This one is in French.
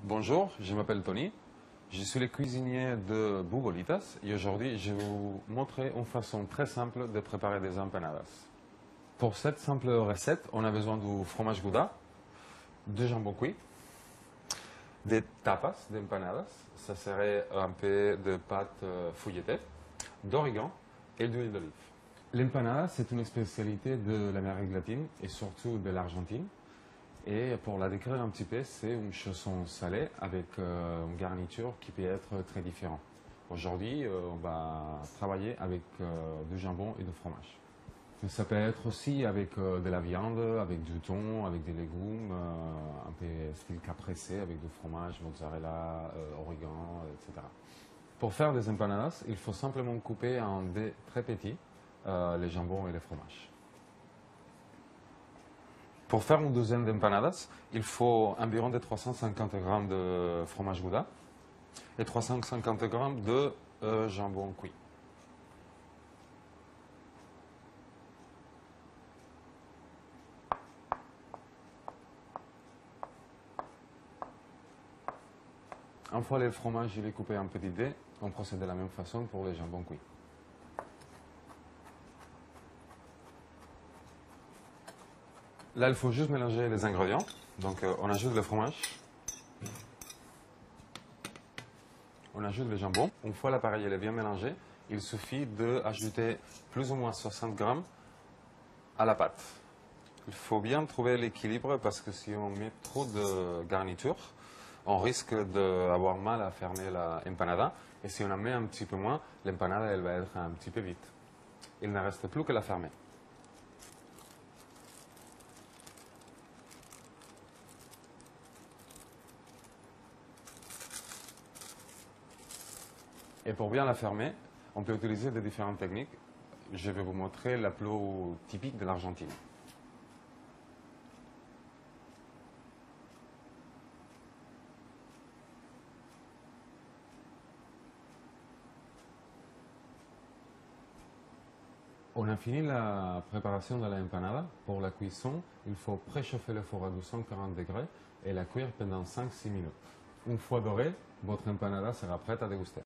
Bonjour, je m'appelle Tony, je suis le cuisinier de Bubolitas et aujourd'hui je vais vous montrer une façon très simple de préparer des empanadas. Pour cette simple recette, on a besoin du fromage Gouda, de jambon cuit, des tapas d'empanadas, ça serait un peu de pâte fouilletée, d'origan et d'huile d'olive. L'empanada, c'est une spécialité de l'Amérique latine et surtout de l'Argentine. Et pour la décrire un petit peu, c'est une chanson salée avec une garniture qui peut être très différente. Aujourd'hui, on va travailler avec du jambon et du fromage. Mais ça peut être aussi avec de la viande, avec du thon, avec des légumes, un peu style caprese, avec du fromage, mozzarella, origan, etc. Pour faire des empanadas, il faut simplement couper en dés très petits les jambons et les fromages. Pour faire une douzaine d'empanadas, il faut environ de 350 g de fromage Gouda et 350 g de jambon cuit. Une fois le fromage est coupé en petits dés, on procède de la même façon pour les jambons cuits. Là, il faut juste mélanger les ingrédients. Donc, on ajoute le fromage. On ajoute le jambon. Une fois l'appareil est bien mélangé, il suffit d'ajouter plus ou moins 60 g à la pâte. Il faut bien trouver l'équilibre parce que si on met trop de garniture, on risque d'avoir mal à fermer la empanada. Et si on en met un petit peu moins, l'empanada elle va être un petit peu vite. Il ne reste plus que la fermer. Et pour bien la fermer, on peut utiliser de différentes techniques. Je vais vous montrer la plus typique de l'Argentine. On a fini la préparation de l'empanada. Pour la cuisson, il faut préchauffer le four à 240 degrés et la cuire pendant 5-6 minutes. Une fois dorée, votre empanada sera prête à déguster.